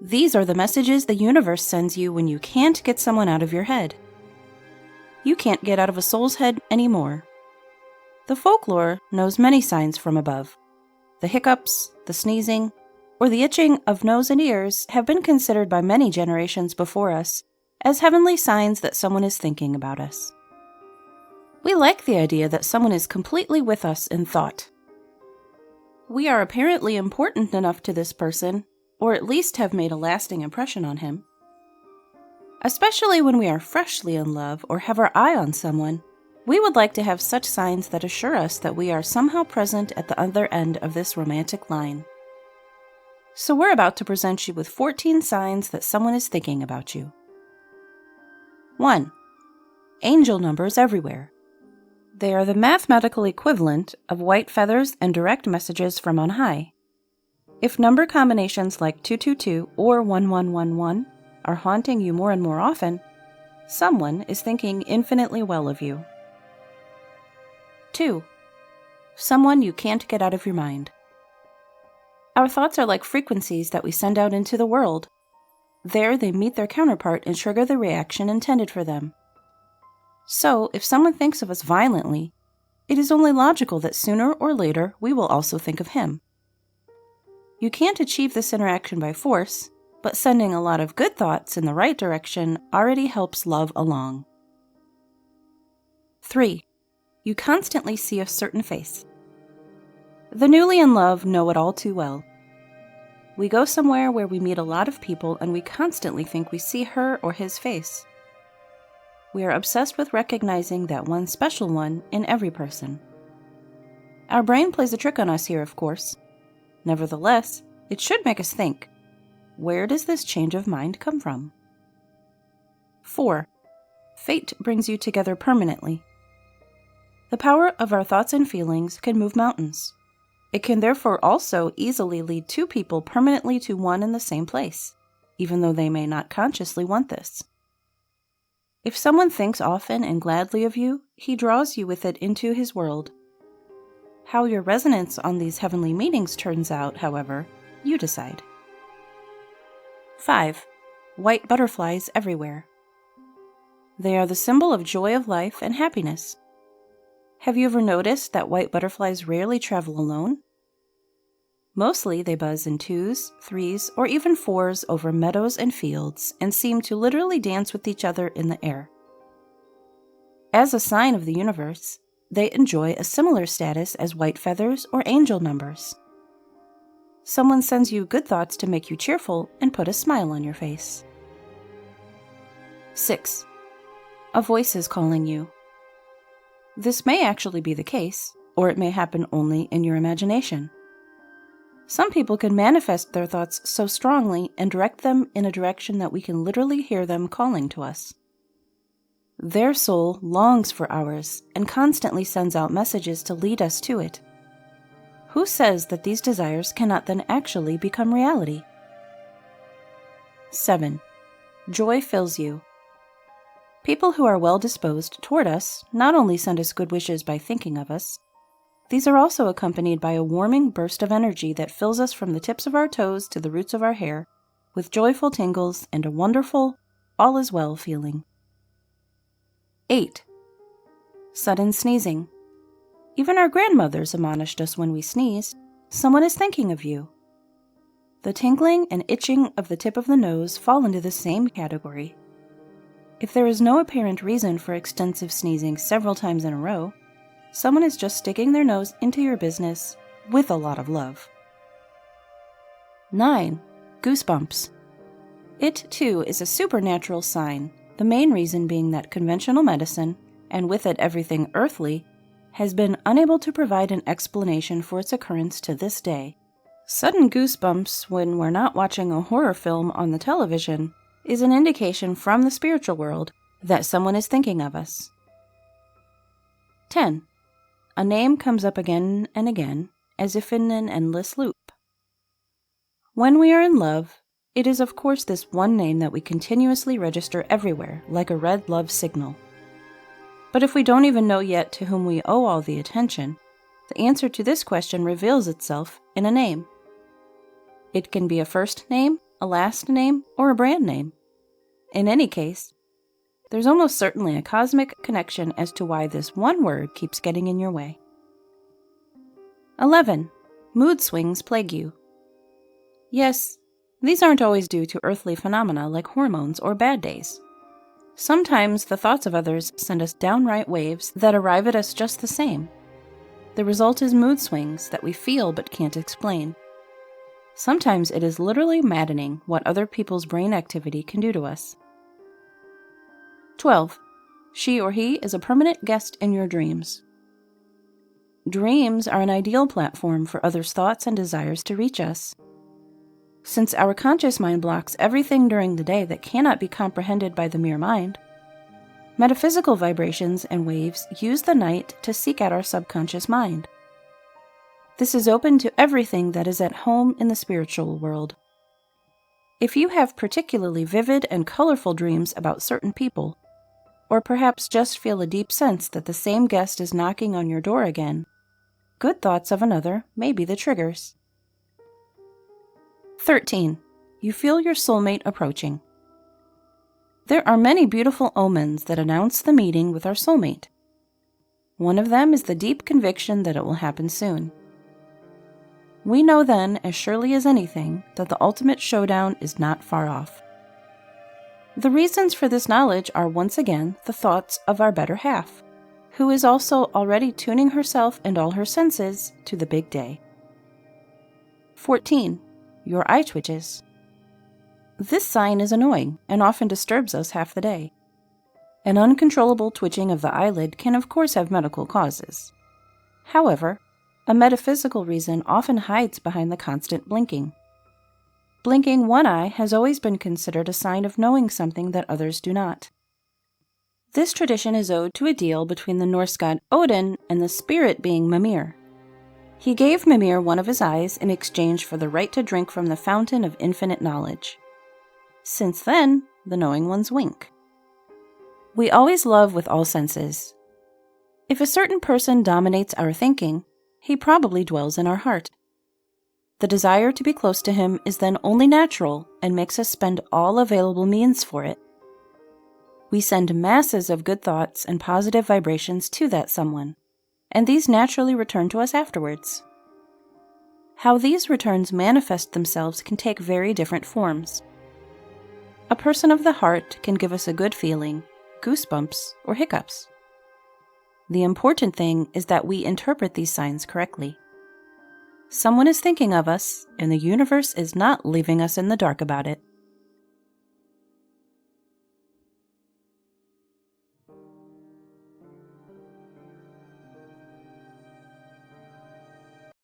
These are the messages the universe sends you when you can't get someone out of your head. You can't get out of a soul's head anymore. The folklore knows many signs from above. The hiccups, the sneezing, or the itching of nose and ears have been considered by many generations before us as heavenly signs that someone is thinking about us. We like the idea that someone is completely with us in thought. We are apparently important enough to this person, or at least have made a lasting impression on him. Especially when we are freshly in love or have our eye on someone, we would like to have such signs that assure us that we are somehow present at the other end of this romantic line. So we're about to present you with 14 signs that someone is thinking about you. 1. Angel numbers everywhere. They are the mathematical equivalent of white feathers and direct messages from on high. If number combinations like 222 or 1111 are haunting you more and more often, someone is thinking infinitely well of you. 2. Someone you can't get out of your mind. Our thoughts are like frequencies that we send out into the world. There they meet their counterpart and trigger the reaction intended for them. So, if someone thinks of us violently, it is only logical that sooner or later we will also think of him. You can't achieve this interaction by force, but sending a lot of good thoughts in the right direction already helps love along. 3. You constantly see a certain face. The newly in love know it all too well. We go somewhere where we meet a lot of people and we constantly think we see her or his face. We are obsessed with recognizing that one special one in every person. Our brain plays a trick on us here, of course. Nevertheless, it should make us think, where does this change of mind come from? 4. Fate brings you together permanently. The power of our thoughts and feelings can move mountains. It can therefore also easily lead two people permanently to one and the same place, even though they may not consciously want this. If someone thinks often and gladly of you, he draws you with it into his world. How your resonance on these heavenly meetings turns out, however, you decide. 5. White butterflies everywhere. They are the symbol of joy of life and happiness. Have you ever noticed that white butterflies rarely travel alone? Mostly they buzz in 2s, 3s, or even 4s over meadows and fields and seem to literally dance with each other in the air. As a sign of the universe, they enjoy a similar status as white feathers or angel numbers. Someone sends you good thoughts to make you cheerful and put a smile on your face. 6. A voice is calling you. This may actually be the case, or it may happen only in your imagination. Some people can manifest their thoughts so strongly and direct them in a direction that we can literally hear them calling to us. Their soul longs for ours and constantly sends out messages to lead us to it. Who says that these desires cannot then actually become reality? 7. Joy fills you. People who are well disposed toward us not only send us good wishes by thinking of us, these are also accompanied by a warming burst of energy that fills us from the tips of our toes to the roots of our hair with joyful tingles and a wonderful, all is well feeling. 8. Sudden sneezing. Even our grandmothers admonished us when we sneeze, someone is thinking of you. The tingling and itching of the tip of the nose fall into the same category. If there is no apparent reason for extensive sneezing several times in a row, someone is just sticking their nose into your business with a lot of love. 9. Goosebumps. It, too, is a supernatural sign, the main reason being that conventional medicine, and with it everything earthly, has been unable to provide an explanation for its occurrence to this day. Sudden goosebumps when we're not watching a horror film on the television is an indication from the spiritual world that someone is thinking of us. 10. A name comes up again and again, as if in an endless loop. When we are in love, it is of course this one name that we continuously register everywhere, like a red love signal. But if we don't even know yet to whom we owe all the attention, the answer to this question reveals itself in a name. It can be a first name a last name, or a brand name. In any case, there's almost certainly a cosmic connection as to why this one word keeps getting in your way. 11. Mood swings plague you. Yes, these aren't always due to earthly phenomena like hormones or bad days. Sometimes the thoughts of others send us downright waves that arrive at us just the same. The result is mood swings that we feel but can't explain. Sometimes it is literally maddening what other people's brain activity can do to us. 12. She or he is a permanent guest in your dreams. Dreams are an ideal platform for others' thoughts and desires to reach us. Since our conscious mind blocks everything during the day that cannot be comprehended by the mere mind, metaphysical vibrations and waves use the night to seek out our subconscious mind. This is open to everything that is at home in the spiritual world. If you have particularly vivid and colorful dreams about certain people, or perhaps just feel a deep sense that the same guest is knocking on your door again, good thoughts of another may be the triggers. 13. You feel your soulmate approaching. There are many beautiful omens that announce the meeting with our soulmate. One of them is the deep conviction that it will happen soon. We know then, as surely as anything, that the ultimate showdown is not far off. The reasons for this knowledge are once again the thoughts of our better half, who is also already tuning herself and all her senses to the big day. 14. Your eye twitches. This sign is annoying and often disturbs us half the day. An uncontrollable twitching of the eyelid can of course have medical causes. However, a metaphysical reason often hides behind the constant blinking. Blinking one eye has always been considered a sign of knowing something that others do not. This tradition is owed to a deal between the Norse god Odin and the spirit being Mimir. He gave Mimir one of his eyes in exchange for the right to drink from the fountain of infinite knowledge. Since then, the knowing ones wink. We always love with all senses. If a certain person dominates our thinking, he probably dwells in our heart. The desire to be close to him is then only natural and makes us spend all available means for it. We send masses of good thoughts and positive vibrations to that someone, and these naturally return to us afterwards. How these returns manifest themselves can take very different forms. A person of the heart can give us a good feeling, goosebumps, or hiccups. The important thing is that we interpret these signs correctly. Someone is thinking of us, and the universe is not leaving us in the dark about it.